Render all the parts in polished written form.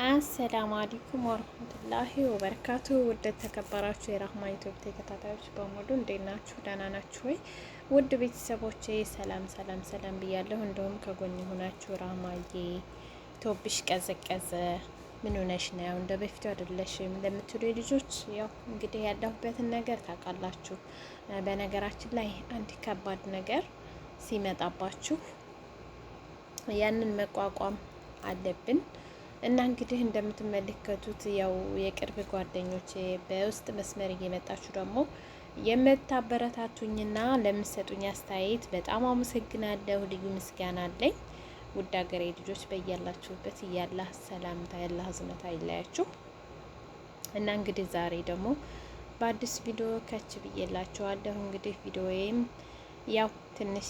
አሰላሙ አለይኩም ወረህመቱላሂ ወበረካቱ። ውድ ተከበራችሁ የራህማ ዩቲዩብ ተከታታዮች በሙሉ እንዴት ናችሁ? ደህና ናችሁ ወይ? ውድ ቤተሰቦቼ ሰላም ሰላም ሰላም ብያለሁ። እንደውም ከጎን ሆናችሁ ራህማዬ ቶብሽ ቀዘቀዘ፣ ምን ሆነሽ ነው? እንደ በፊቱ አይደለሽም ለምትሉ ልጆች ያው እንግዲህ ያለሁበትን ነገር ታውቃላችሁ። በነገራችን ላይ አንድ ከባድ ነገር ሲመጣባችሁ ያንን መቋቋም አለብን። እና እንግዲህ እንደምትመለከቱት ያው የቅርብ ጓደኞቼ በውስጥ መስመር እየመጣችሁ ደግሞ የምታበረታቱኝና ለምትሰጡኝ አስተያየት በጣም አመሰግናለሁ። ልዩ ምስጋና አለኝ። ውድ ሀገሬ ልጆች በያላችሁበት ያላህ ሰላምታ ያላህ ህዝመት አይለያችሁ። እና እንግዲህ ዛሬ ደግሞ በአዲስ ቪዲዮ ከች ብዬላችኋለሁ። እንግዲህ ቪዲዮዬም ያው ትንሽ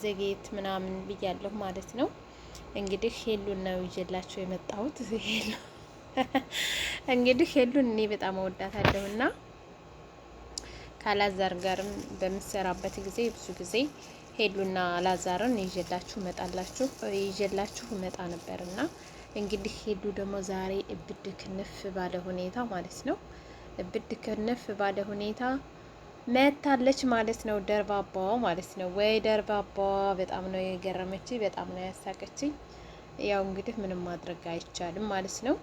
ዘጌት ምናምን ብያለሁ ማለት ነው። እንግዲህ ሄሉን ነው ይዤላችሁ የመጣሁት። ሄሉ እንግዲህ ሄሉን እኔ በጣም እወዳታለሁ እና ካላዛር ጋርም በምሰራበት ጊዜ ብዙ ጊዜ ሄሉና አላዛርን ይዤላችሁ መጣ ነበርና እንግዲህ ሄሉ ደግሞ ዛሬ እብድ ክንፍ ባለ ሁኔታ ማለት ነው እብድ ክንፍ ባለ ሁኔታ መታለች ማለት ነው። ደርባባዋ ማለት ነው ወይ ደርባባዋ በጣም ነው የገረመችኝ፣ በጣም ነው ያሳቀችኝ። ያው እንግዲህ ምንም ማድረግ አይቻልም ማለት ነው።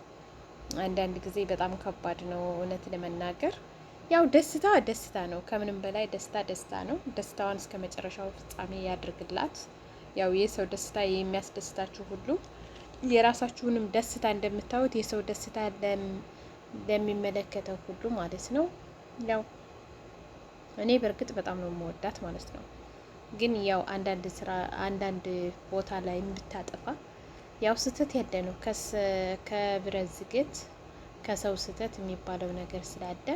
አንዳንድ ጊዜ በጣም ከባድ ነው እውነት ለመናገር። ያው ደስታ ደስታ ነው፣ ከምንም በላይ ደስታ ደስታ ነው። ደስታዋን እስከ መጨረሻው ፍጻሜ ያድርግላት። ያው የሰው ደስታ የሚያስደስታችሁ ሁሉ የራሳችሁንም ደስታ እንደምታዩት የሰው ደስታ ለሚመለከተው ሁሉ ማለት ነው። ያው እኔ በእርግጥ በጣም ነው የምወዳት ማለት ነው። ግን ያው አንዳንድ ቦታ ላይ ብታጠፋ ያው ስህተት ያለ ነው። ከብረት ዝገት ከሰው ስህተት የሚባለው ነገር ስላለ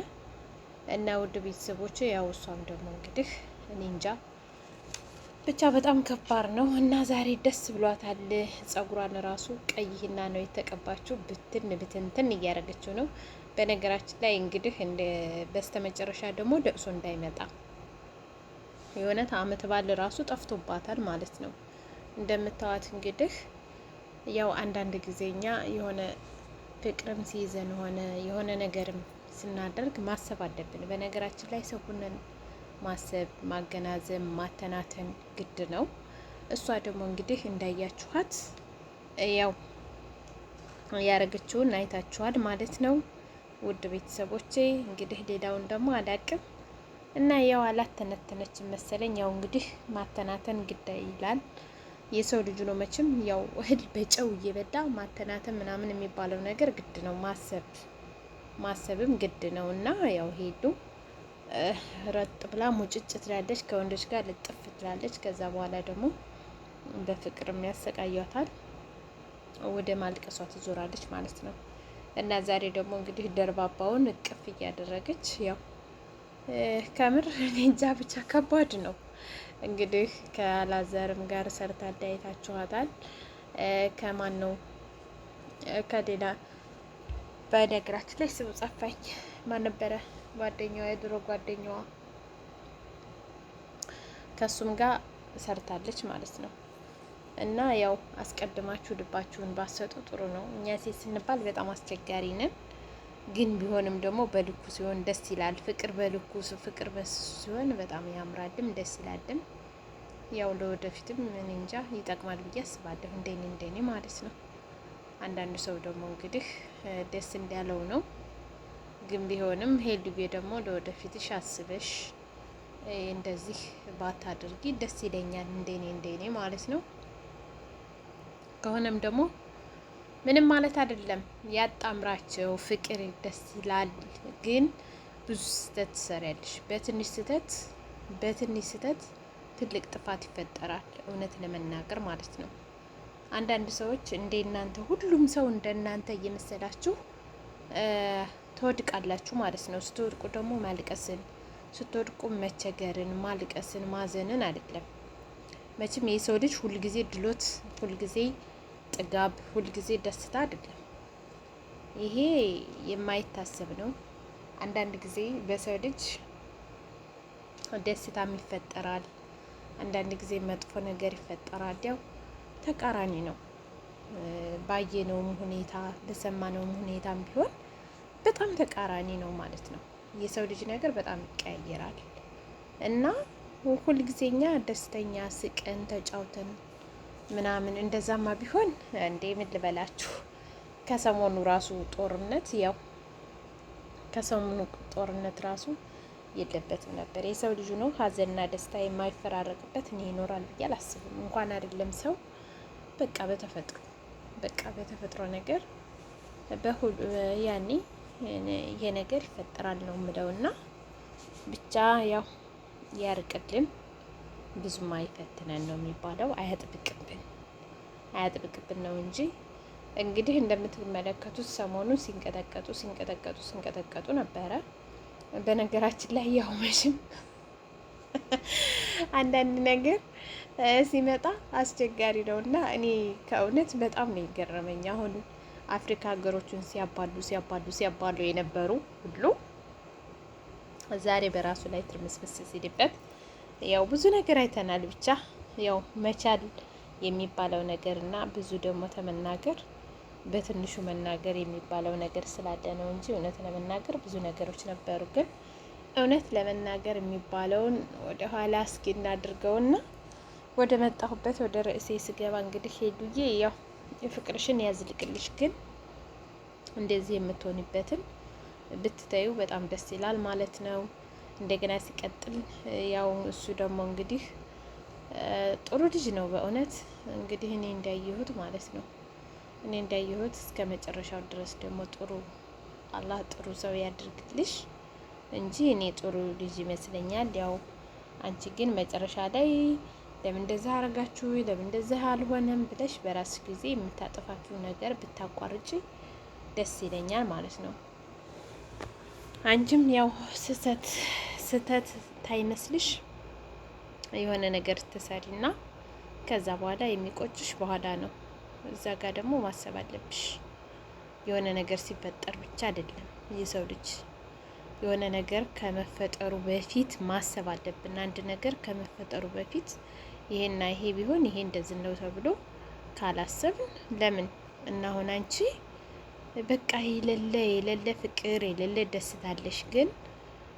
እና ውድ ቤተሰቦች ያው እሷም ደግሞ እንግዲህ እኔ እንጃ ብቻ በጣም ከባድ ነው እና ዛሬ ደስ ብሏታል። ጸጉሯን ራሱ ቀይና ነው የተቀባችው። ብትንትን እያደረገችው ነው። በነገራችን ላይ እንግዲህ በስተመጨረሻ ደግሞ ለቅሶ እንዳይመጣ የእውነት አመት ባል ራሱ ጠፍቶባታል ማለት ነው። እንደምታዋት እንግዲህ ያው አንዳንድ ጊዜኛ የሆነ ፍቅርም ሲይዘን የሆነ ነገርም ስናደርግ ማሰብ አለብን። በነገራችን ላይ ሰው ሁነን ማሰብ፣ ማገናዘብ፣ ማተናተን ግድ ነው። እሷ ደግሞ እንግዲህ እንዳያችኋት ያው ያረገችውን አይታችኋል ማለት ነው። ውድ ቤተሰቦቼ እንግዲህ ሌላውን ደግሞ አላቅም እና ያው አላተነተነችም መሰለኝ። ያው እንግዲህ ማተናተን ግድ ይላል። የሰው ልጅ ነው መቼም ያው እህል በጨው እየበላ ማተናተን ምናምን የሚባለው ነገር ግድ ነው። ማሰብም ግድ ነው እና ያው ሄዱ ረጥ ብላ ሙጭጭ ትላለች፣ ከወንዶች ጋር ልጥፍ ትላለች። ከዛ በኋላ ደግሞ በፍቅር የሚያሰቃያታል፣ ወደ ማልቀሷ ትዞራለች ማለት ነው። እና ዛሬ ደግሞ እንግዲህ ደርባባውን እቅፍ እያደረገች ያው ከምር እኔ እንጃ ብቻ ከባድ ነው። እንግዲህ ከአላዛርም ጋር ሰርታ አይታችኋታል። ከማን ነው ከሌላ በነገራችን ላይ ስሙ ጠፋኝ። ማን ነበረ ጓደኛዋ፣ የድሮ ጓደኛዋ ከሱም ጋር ሰርታለች ማለት ነው። እና ያው አስቀድማችሁ ልባችሁን ባሰጡ ጥሩ ነው። እኛ ሴት ስንባል በጣም አስቸጋሪ ነን። ግን ቢሆንም ደግሞ በልኩ ሲሆን ደስ ይላል። ፍቅር በልኩ ፍቅር በሱ ሲሆን በጣም ያምራልም ደስ ይላልም። ያው ለወደፊትም እኔ እንጃ ይጠቅማል ብዬ አስባለሁ፣ እንደኔ ማለት ነው። አንዳንድ ሰው ደግሞ እንግዲህ ደስ እንዳለው ነው። ግን ቢሆንም ሄሉዬ ደግሞ ለወደፊትሽ አስበሽ እንደዚህ ባታድርጊ ደስ ይለኛል፣ እንደኔ ማለት ነው። ከሆነም ደግሞ ምንም ማለት አይደለም፣ ያጣምራቸው። ፍቅር ደስ ይላል። ግን ብዙ ስህተት ትሰሪያለሽ። በትንሽ ስህተት ትልቅ ጥፋት ይፈጠራል። እውነት ለመናገር ማለት ነው። አንዳንድ ሰዎች ሁሉም ሰው እንደናንተ እየመሰላችሁ ትወድቃላችሁ ማለት ነው። ስትወድቁ ደግሞ ማልቀስን፣ ስትወድቁ መቸገርን፣ ማልቀስን፣ ማዘንን አይደለም። መቼም የሰው ልጅ ሁልጊዜ ድሎት፣ ሁልጊዜ ጥጋብ፣ ሁልጊዜ ደስታ አይደለም። ይሄ የማይታሰብ ነው። አንዳንድ ጊዜ በሰው ልጅ ደስታም ይፈጠራል፣ አንዳንድ ጊዜ መጥፎ ነገር ይፈጠራል። ያው ተቃራኒ ነው። ባየነውም ሁኔታ በሰማነውም ሁኔታም ቢሆን በጣም ተቃራኒ ነው ማለት ነው። የሰው ልጅ ነገር በጣም ይቀያየራል እና ሁልጊዜኛ ደስተኛ ስቀን ተጫውተን ምናምን እንደዛማ ቢሆን እንዴ ምን ልበላችሁ፣ ከሰሞኑ ራሱ ጦርነት ያው ከሰሞኑ ጦርነት ራሱ የለበትም ነበር። የሰው ልጅ ነው ሀዘንና ደስታ የማይፈራረቅበት እኔ ይኖራል ብዬ አላስብም። እንኳን አይደለም ሰው በቃ በተፈጥሮ ነገር ያኔ ይሄ ነገር ይፈጠራል ነው የምለውና ብቻ ያው ያርቅልን፣ ብዙም አይፈትነን ነው የሚባለው። አያጥብቅብን ነው እንጂ እንግዲህ እንደምትመለከቱት ሰሞኑን ሲንቀጠቀጡ ነበረ። በነገራችን ላይ ያው መቼም አንዳንድ ነገር ሲመጣ አስቸጋሪ ነው እና እኔ ከእውነት በጣም ነው የገረመኝ። አሁን አፍሪካ ሀገሮችን ሲያባሉ የነበሩ ሁሉ ዛሬ በራሱ ላይ ትርምስምስ ሲልበት ያው ብዙ ነገር አይተናል። ብቻ ያው መቻል የሚባለው ነገር እና ብዙ ደግሞ ተመናገር በትንሹ መናገር የሚባለው ነገር ስላለ ነው እንጂ እውነት ለመናገር ብዙ ነገሮች ነበሩ። ግን እውነት ለመናገር የሚባለውን ወደ ኋላ እስኪ እናድርገውና ወደ መጣሁበት ወደ ርዕሴ ስገባ እንግዲህ ሄዱዬ ያው የፍቅርሽን ያዝልቅልሽ፣ ግን እንደዚህ የምትሆንበትን ብትተዩ በጣም ደስ ይላል ማለት ነው። እንደገና ሲቀጥል ያው እሱ ደግሞ እንግዲህ ጥሩ ልጅ ነው በእውነት እንግዲህ እኔ እንዳየሁት ማለት ነው። እኔ እንዳየሁት እስከ መጨረሻው ድረስ ደግሞ ጥሩ አላህ ጥሩ ሰው ያድርግልሽ እንጂ እኔ ጥሩ ልጅ ይመስለኛል። ያው አንቺ ግን መጨረሻ ላይ ለምን እንደዚህ አረጋችሁ፣ ለምን እንደዚህ አልሆነም ብለሽ በራስ ጊዜ የምታጠፋችሁ ነገር ብታቋርጪ ደስ ይለኛል ማለት ነው። አንቺም ያው ስህተት ታይመስልሽ የሆነ ነገር ትሰሪና ከዛ በኋላ የሚቆጭሽ በኋላ ነው። እዛ ጋር ደግሞ ማሰብ አለብሽ። የሆነ ነገር ሲፈጠር ብቻ አይደለም የሰው ልጅ የሆነ ነገር ከመፈጠሩ በፊት ማሰብ አለብን። አንድ ነገር ከመፈጠሩ በፊት ይሄና ይሄ ቢሆን ይሄ እንደዚህ ነው ተብሎ ካላሰብን ለምን እና አሁን አንቺ በቃ የሌለ ፍቅር የሌለ ደስታለሽ፣ ግን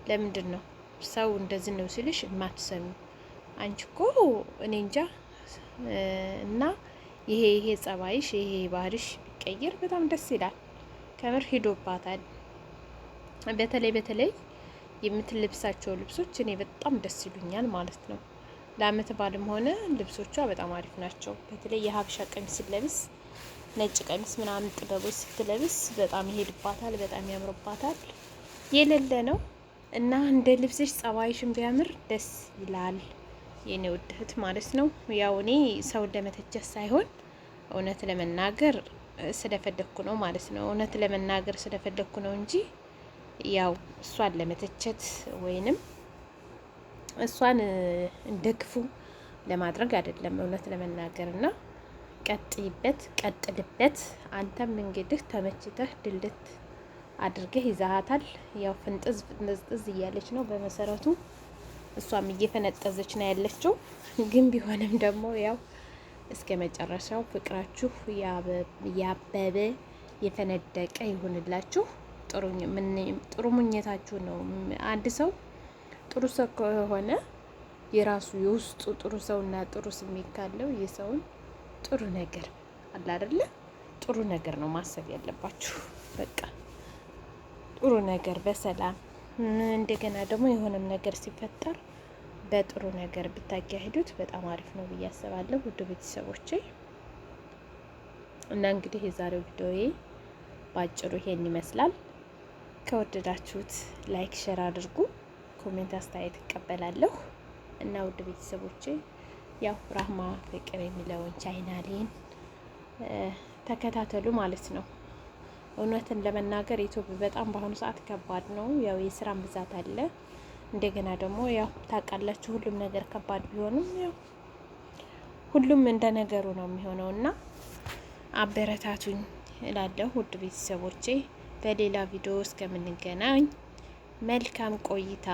ለምንድን ነው ሰው እንደዚህ ነው ሲልሽ የማትሰሚ? አንቺ እኮ እኔ እንጃ እና ይሄ ጸባይሽ ይሄ ባህሪሽ ቢቀየር በጣም ደስ ይላል። ከምር ሂዶባታል። በተለይ የምትለብሳቸው ልብሶች እኔ በጣም ደስ ይሉኛል ማለት ነው። ለአመት ባልም ሆነ ልብሶቿ በጣም አሪፍ ናቸው። በተለይ የሀበሻ ቀሚስ ስትለብስ ነጭ ቀሚስ ምናምን ጥበቦች ስትለብስ በጣም ይሄድባታል፣ በጣም ያምርባታል። የሌለ ነው እና እንደ ልብስሽ ጸባይሽን ቢያምር ደስ ይላል የኔ ውድ እህት ማለት ነው። ያው እኔ ሰውን ለመተቸት ሳይሆን እውነት ለመናገር ስለፈለኩ ነው ማለት ነው። እውነት ለመናገር ስለፈለኩ ነው እንጂ ያው እሷን ለመተቸት ወይንም እሷን እንደ ክፉ ለማድረግ አይደለም። እውነት ለመናገር እና ቀጥልበት። አንተም እንግዲህ ተመችተህ ድልት አድርገህ ይዛሃታል። ያው ፍንጥዝ እያለች ነው በመሰረቱ እሷም እየፈነጠዘች ነው ያለችው። ግን ቢሆንም ደግሞ ያው እስከ መጨረሻው ፍቅራችሁ ያበበ የፈነደቀ ይሁንላችሁ። ጥሩ ምኞታችሁ ነው። አንድ ሰው ጥሩ ሰው ከሆነ የራሱ የውስጡ ጥሩ ሰውና ጥሩ ስሜት ካለው የሰውን ጥሩ ነገር አለ አይደለ? ጥሩ ነገር ነው ማሰብ ያለባችሁ። በቃ ጥሩ ነገር በሰላም እንደገና ደግሞ የሆነም ነገር ሲፈጠር በጥሩ ነገር ብታካሂዱት በጣም አሪፍ ነው ብዬ አስባለሁ። ውድ ቤተሰቦቼ እና እንግዲህ የዛሬው ቪዲዮዬ ባጭሩ ይሄን ይመስላል። ከወደዳችሁት ላይክ፣ ሼር አድርጉ። ኮሜንት አስተያየት እቀበላለሁ። እና ውድ ቤተሰቦቼ ያው ራህማ ፍቅር የሚለውን ቻናሌን ተከታተሉ ማለት ነው። እውነትን ለመናገር ዩቲዩብ በጣም በአሁኑ ሰዓት ከባድ ነው። ያው የስራን ብዛት አለ። እንደገና ደግሞ ያው ታውቃላችሁ ሁሉም ነገር ከባድ ቢሆንም ያው ሁሉም እንደ ነገሩ ነው የሚሆነው እና አበረታቱኝ እላለሁ ውድ ቤተሰቦቼ። በሌላ ቪዲዮ እስከምንገናኝ መልካም ቆይታ